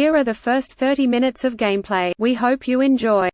Here are the first 30 minutes of gameplay. We hope you enjoy.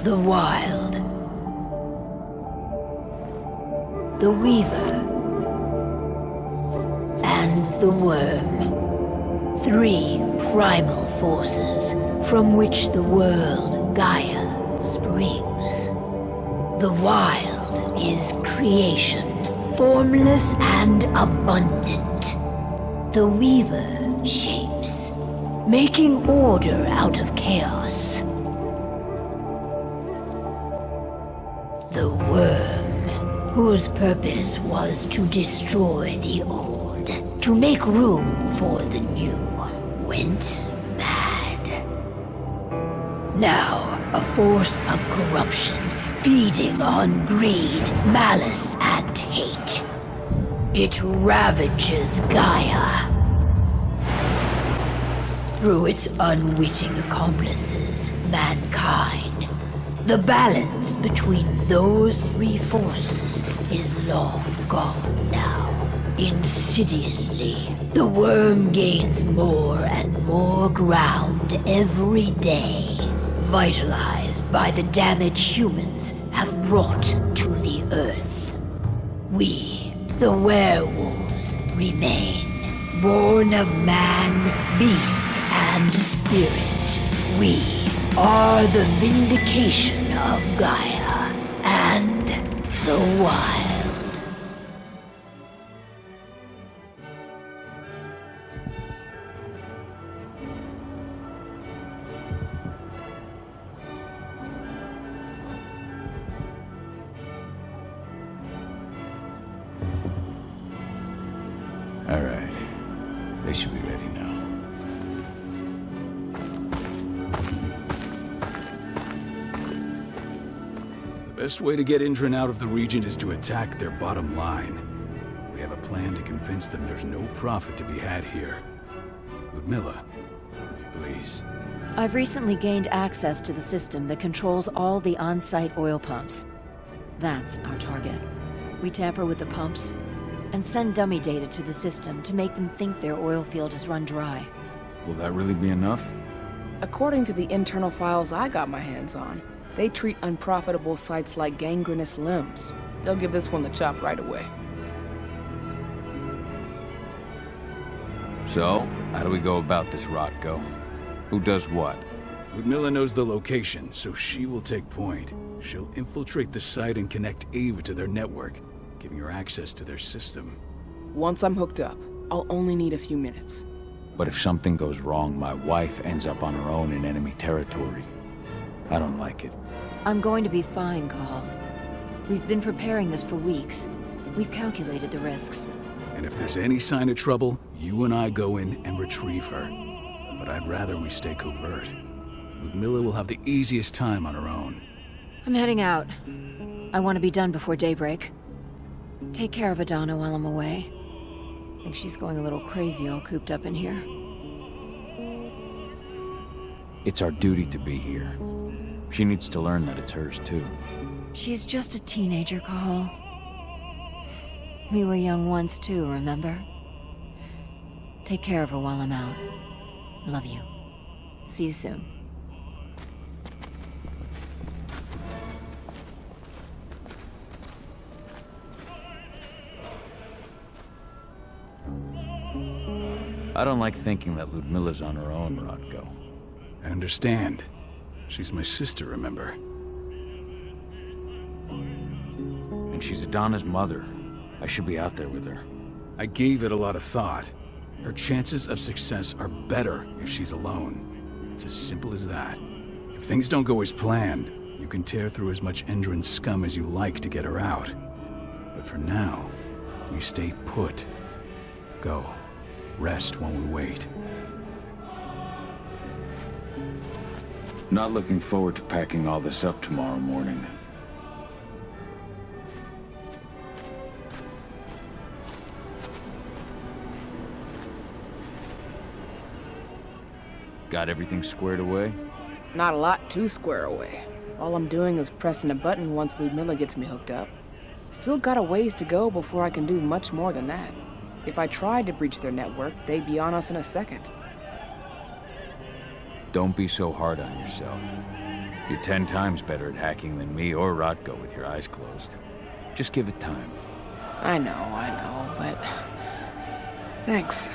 The Wild, the Weaver, and the Wyrm. Three primal forces from which the world Gaia springs. The Wild is creation, formless and abundant. The Weaver shapes, making order out of chaos. The Wyrm, whose purpose was to destroy the old, to make room for the new, went mad. Now, a force of corruption, feeding on greed, malice, and hate. It ravages Gaia. Through its unwitting accomplices, mankind, the balance between those three forces is long gone now. Insidiously, the Wyrm gains more and more ground every day, vitalized by the damage humans have brought to the Earth. We, the werewolves, remain, born of man, beast, and spirit. We are the vindication of Gaia and the Wild. Alright. They should be ready now. The best way to get Endron out of the region is to attack their bottom line. We have a plan to convince them there's no profit to be had here. Ludmilla, if you please. I've recently gained access to the system that controls all the on-site oil pumps. That's our target. We tamper with the pumps and send dummy data to the system to make them think their oil field is run dry. Will that really be enough? According to the internal files I got my hands on, they treat unprofitable sites like gangrenous limbs. They'll give this one the chop right away. So, how do we go about this, Rotko? Who does what? Ludmilla knows the location, so she will take point. She'll infiltrate the site and connect Ava to their network, giving her access to their system. Once I'm hooked up, I'll only need a few minutes. But if something goes wrong, my wife ends up on her own in enemy territory. I don't like it. I'm going to be fine, Cahal. We've been preparing this for weeks. We've calculated the risks. And if there's any sign of trouble, you and I go in and retrieve her. But I'd rather we stay covert. Ludmilla will have the easiest time on her own. I'm heading out. I want to be done before daybreak. Take care of Adana while I'm away. I think she's going a little crazy all cooped up in here. It's our duty to be here. She needs to learn that it's hers too. She's just a teenager, Cahal. We were young once too, remember? Take care of her while I'm out. Love you. See you soon. I don't like thinking that Ludmilla's on her own, Rotko. I understand. She's my sister, remember? And she's Adana's mother. I should be out there with her. I gave it a lot of thought. Her chances of success are better if she's alone. It's as simple as that. If things don't go as planned, you can tear through as much Endron scum as you like to get her out. But for now, we stay put. Go. Rest while we wait. Not looking forward to packing all this up tomorrow morning. Got everything squared away? Not a lot to square away. All I'm doing is pressing a button once Ludmilla gets me hooked up. Still got a ways to go before I can do much more than that. If I tried to breach their network, they'd be on us in a second. Don't be so hard on yourself. You're 10 times better at hacking than me or Rotko with your eyes closed. Just give it time. I know, but... Thanks.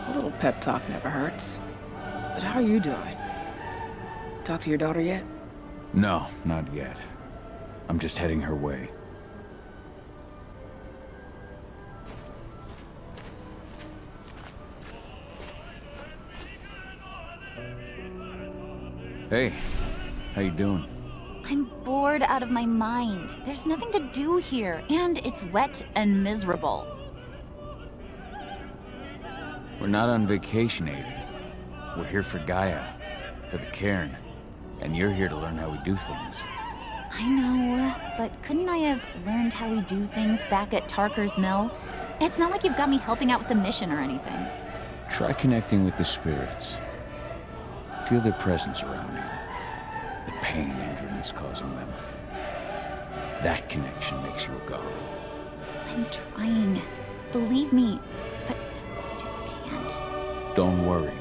A little pep talk never hurts. But how are you doing? Talk to your daughter yet? No, not yet. I'm just heading her way. Hey, how you doing? I'm bored out of my mind. There's nothing to do here, and it's wet and miserable. We're not on vacation, Ada. We're here for Gaia, for the cairn, and you're here to learn how we do things. I know, but couldn't I have learned how we do things back at Tarker's Mill? It's not like you've got me helping out with the mission or anything. Try connecting with the spirits. Feel their presence around you. The pain Endron is causing them. That connection makes you a Garou. I'm trying. Believe me, but I just can't. Don't worry.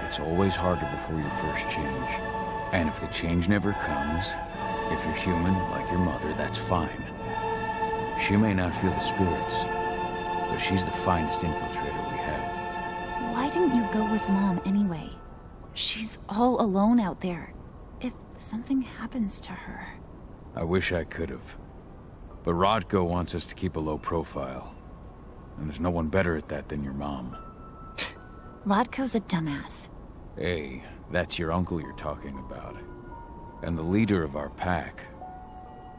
It's always harder before your first change. And if the change never comes, if you're human, like your mother, that's fine. She may not feel the spirits, but she's the finest infiltrator we have. Why didn't you go with Mom anyway? She's all alone out there. If something happens to her... I wish I could have. But Rotko wants us to keep a low profile. And there's no one better at that than your mom. Rodko's a dumbass. Hey, that's your uncle you're talking about. And the leader of our pack.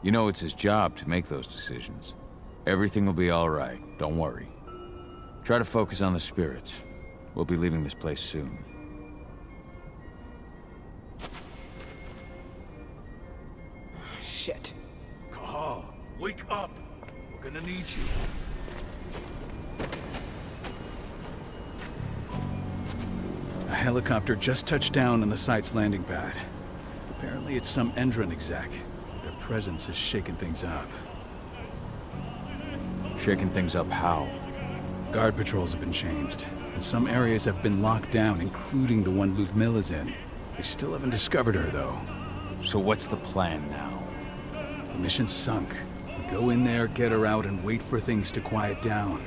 You know it's his job to make those decisions. Everything will be all right, don't worry. Try to focus on the spirits. We'll be leaving this place soon. Shit. Cahal, wake up! We're gonna need you. A helicopter just touched down on the site's landing pad. Apparently it's some Endron exec. Their presence is shaking things up. Shaking things up how? Guard patrols have been changed, and some areas have been locked down, including the one Ludmilla's in. They still haven't discovered her, though. So what's the plan now? The mission's sunk. We go in there, get her out, and wait for things to quiet down.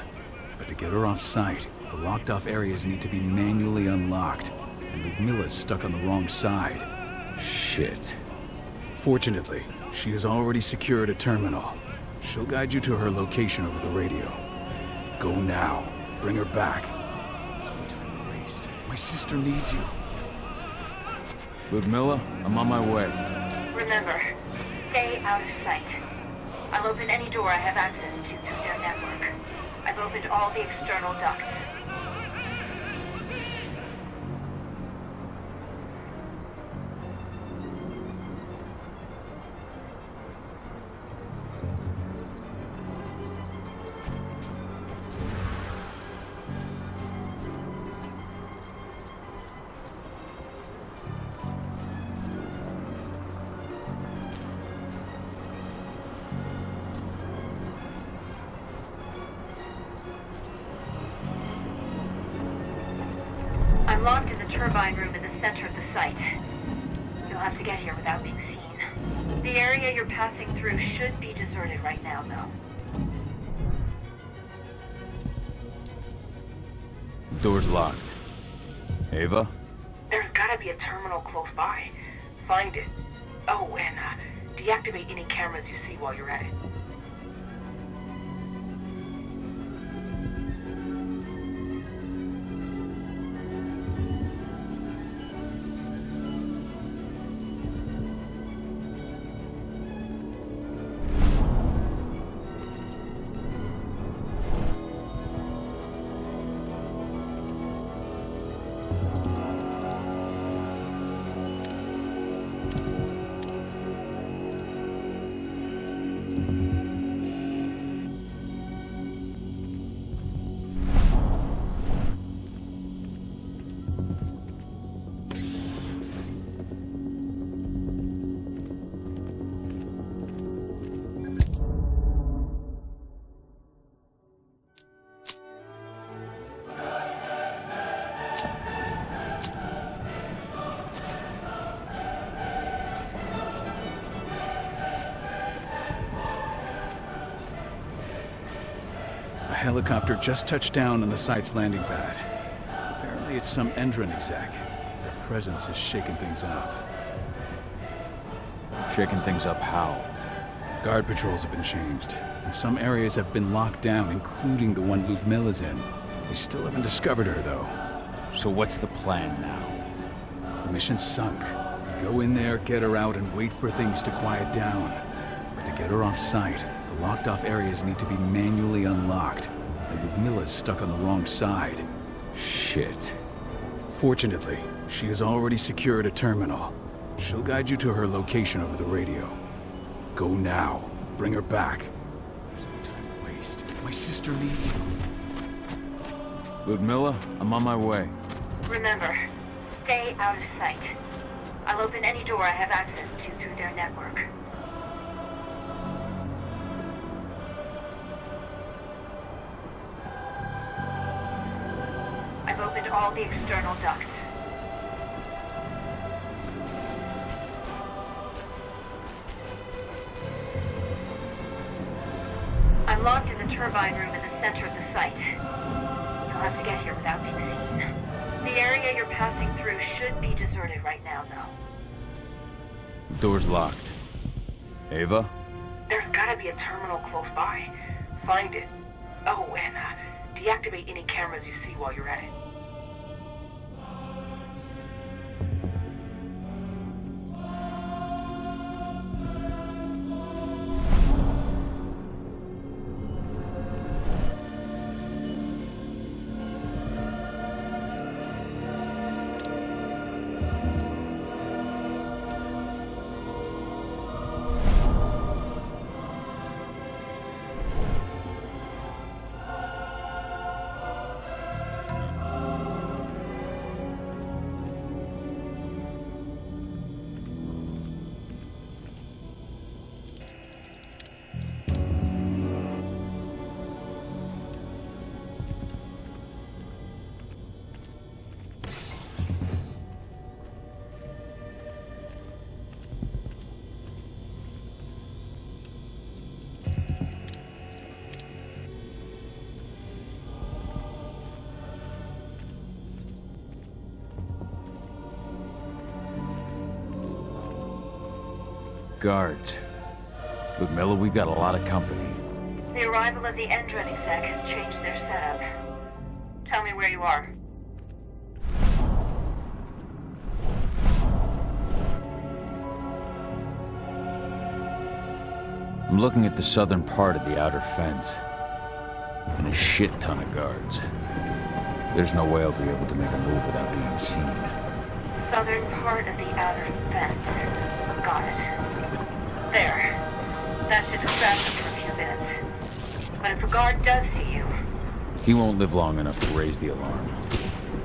But to get her off-site, the locked-off areas need to be manually unlocked, and Ludmilla's stuck on the wrong side. Shit. Fortunately, she has already secured a terminal. She'll guide you to her location over the radio. Go now. Bring her back. There's no time to waste. My sister needs you. Ludmilla, I'm on my way. Remember, stay out of sight. I'll open any door I have access to through their network. I've opened all the external ducts. I'm locked in the turbine room in the center of the site. You'll have to get here without being seen. The area you're passing through should be deserted right now, though. Door's locked. Ava? There's gotta be a terminal close by. Find it. Oh, and deactivate any cameras you see while you're at it. A helicopter just touched down on the site's landing pad. Apparently it's some Endron exec. Their presence is shaking things up. Shaking things up how? Guard patrols have been changed, and some areas have been locked down, including the one Ludmilla's in. They still haven't discovered her, though. So what's the plan now? The mission's sunk. We go in there, get her out, and wait for things to quiet down. But to get her off-site, the locked-off areas need to be manually unlocked, and Ludmilla's stuck on the wrong side. Shit. Fortunately, she has already secured a terminal. She'll guide you to her location over the radio. Go now. Bring her back. There's no time to waste. My sister needs you. Ludmilla, I'm on my way. Remember, stay out of sight. I'll open any door I have access to through their network. I've opened all the external ducts. I'm locked in the turbine room in the center of the site. You'll have to get here without being seen. The area you're passing through should be deserted right now, though. Door's locked. Ava? There's gotta be a terminal close by. Find it. Oh, and deactivate any cameras you see while you're at it. guards. Ludmilla, we got a lot of company. The arrival of the Endron exec has changed their setup. Tell me where you are. I'm looking at the southern part of the outer fence. And a shit ton of guards. There's no way I'll be able to make a move without being seen. Southern part of the outer fence. Got it. There. That should distract them for a few minutes. But if a guard does see you... He won't live long enough to raise the alarm.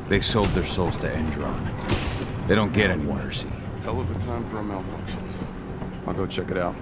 They sold their souls to Endron. They don't get any mercy. Hell of a time for a malfunction. I'll go check it out.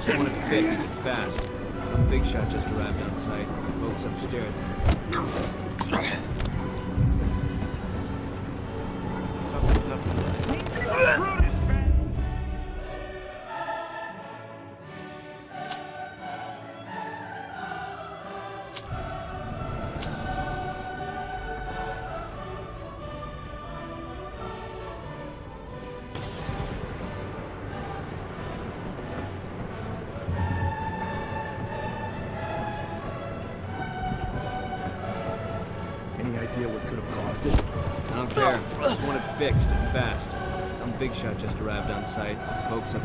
Just want it fixed and fast. Some big shot just arrived on site. The folks upstairs. Something's up. Any idea what could have caused it? I don't care. Just want it fixed and fast. Some big shot just arrived on site. The folks up.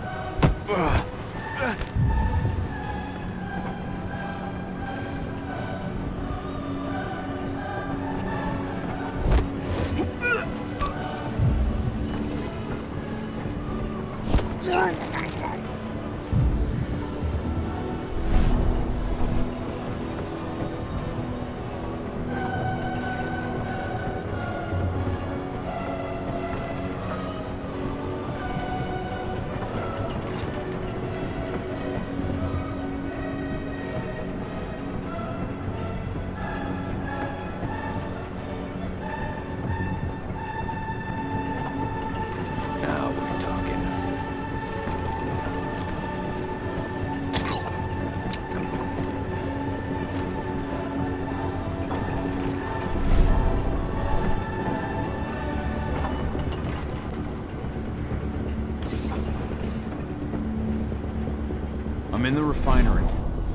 I'm in the refinery.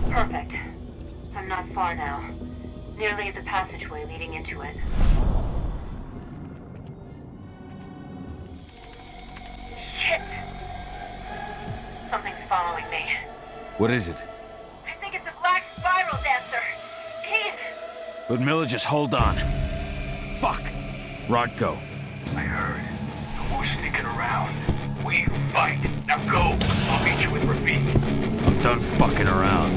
Perfect. I'm not far now. Nearly at the passageway leading into it. Shit! Something's following me. What is it? I think it's a black spiral dancer. Keith! Ludmilla, just hold on. Fuck! Rodko. I heard. Who's sneaking around? We fight. Now go! I'll meet you with Rafik. I'm done fucking around.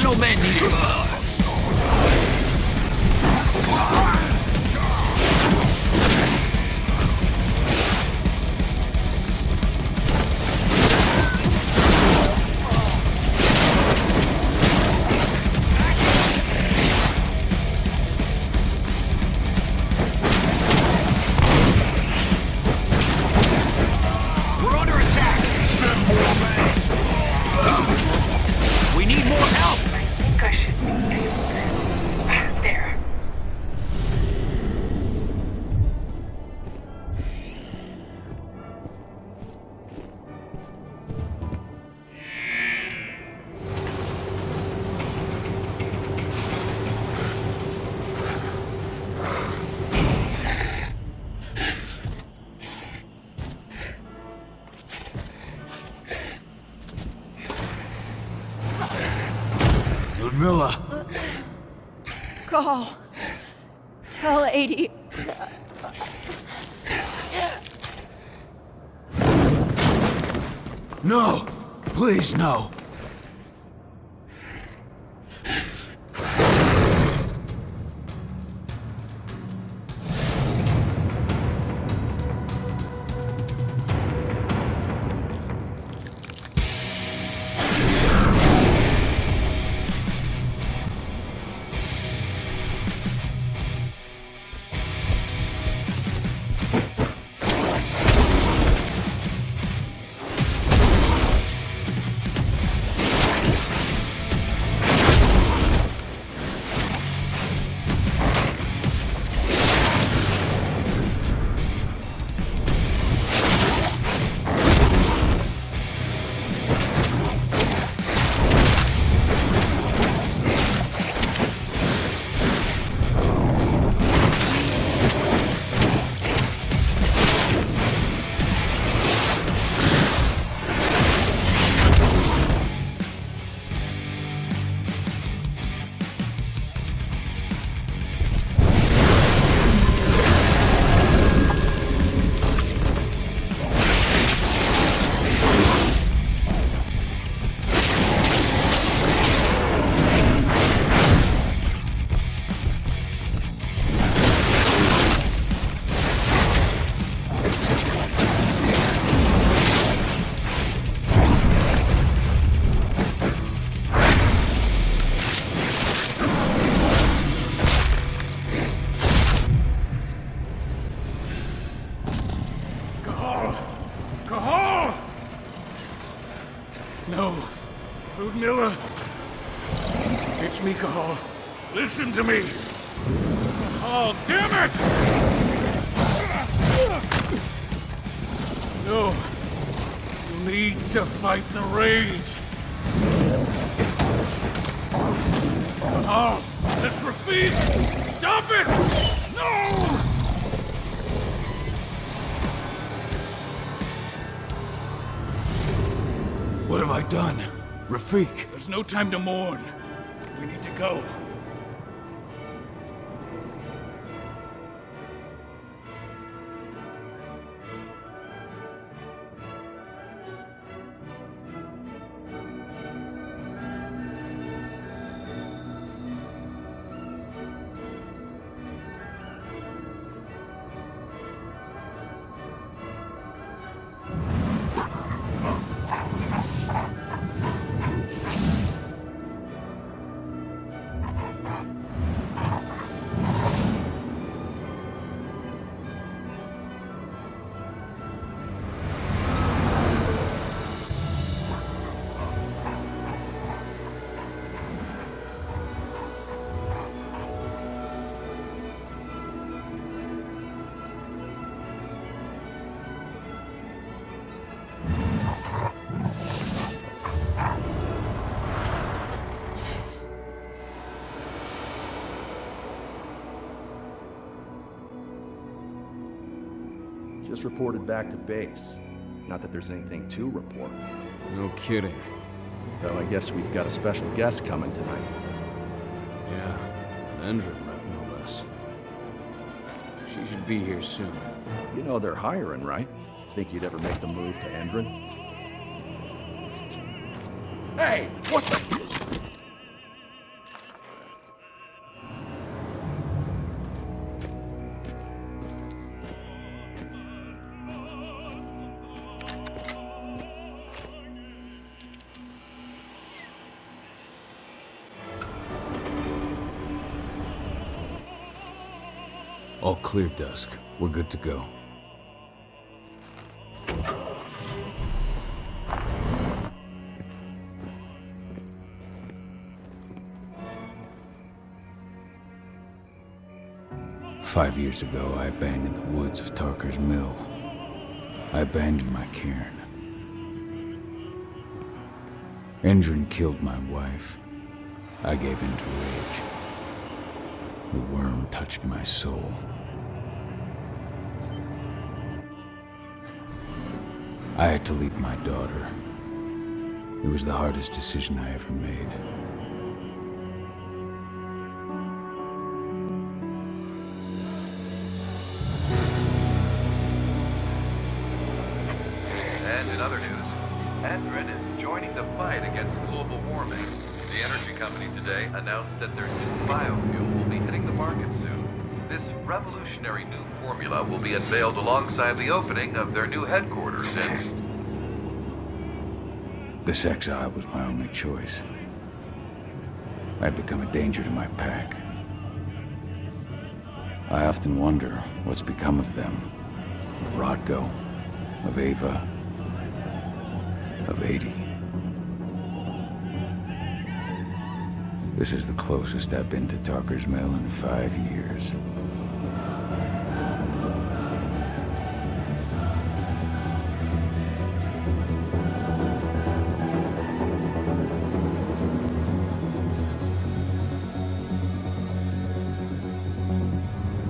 Additional men needed. Cahal. Tell 80. No! Please, no! It's me, Cahal. Listen to me. Oh, damn it! No. You need to fight the rage. Cahal, that's Rafik! Stop it! No! What have I done? Rafik! There's no time to mourn. We need to go. Just reported back to base. Not that there's anything to report. No kidding. Though I guess we've got a special guest coming tonight. Yeah, Endron rep no less. She should be here soon. You know they're hiring, right? Think you'd ever make the move to Endron? Hey! What the... All clear, Dusk. We're good to go. "5 years ago, I abandoned the woods of Tarker's Mill. I abandoned my cairn. Endron killed my wife. I gave in to rage. The Wyrm touched my soul. I had to leave my daughter. It was the hardest decision I ever made. And in other news, Endron is joining the fight against global warming. The energy company today announced that their new biofuel will be hitting the market soon. This revolutionary new formula will be unveiled alongside the opening of their new headquarters in... This exile was my only choice. I'd become a danger to my pack. I often wonder what's become of them. Of Rodko, of Ava, of 80. This is the closest I've been to Tarker's Mill in 5 years.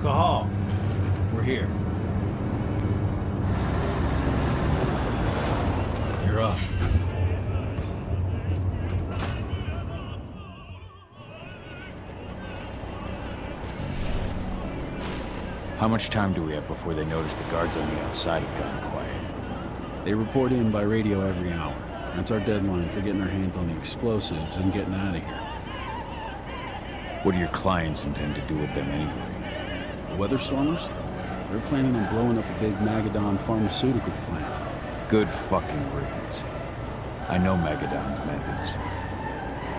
Cahal, we're here. You're up. How much time do we have before they notice the guards on the outside have gotten quiet? They report in by radio every hour. That's our deadline for getting our hands on the explosives and getting out of here. What do your clients intend to do with them anyway? The Weather Stormers? They're planning on blowing up a big Magadon pharmaceutical plant. Good fucking riddance. I know Magadon's methods.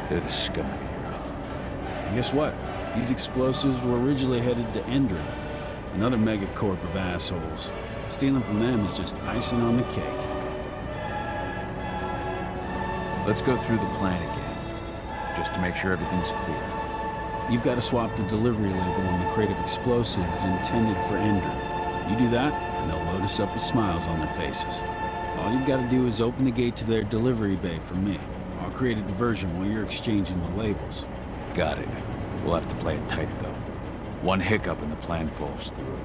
They're the scum of the earth. And guess what? These explosives were originally headed to Endron, another megacorp of assholes. Stealing from them is just icing on the cake. Let's go through the plan again, just to make sure everything's clear. You've got to swap the delivery label on the crate of explosives intended for Endron. You do that, and they'll load us up with smiles on their faces. All you've got to do is open the gate to their delivery bay for me. I'll create a diversion while you're exchanging the labels. Got it. We'll have to play it tight, though. One hiccup and the plan falls through.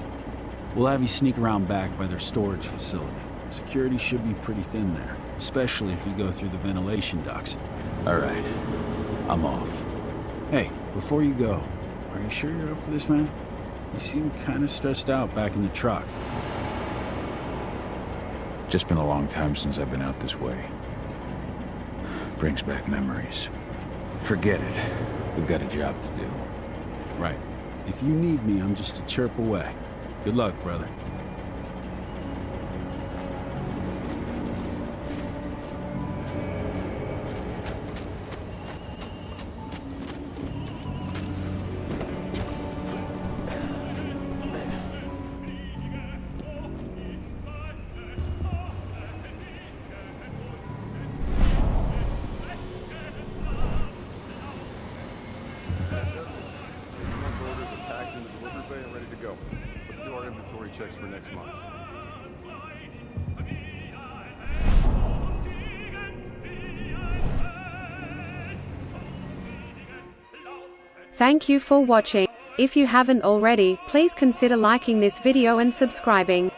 We'll have you sneak around back by their storage facility. Security should be pretty thin there, especially if you go through the ventilation ducts. All right. I'm off. Hey, before you go, are you sure you're up for this, man? You seem kind of stressed out back in the truck. Just been a long time since I've been out this way. Brings back memories. Forget it. We've got a job to do. Right. If you need me, I'm just a chirp away. Good luck, brother. Checks for next month. Thank you for watching. If you haven't already, please consider liking this video and subscribing.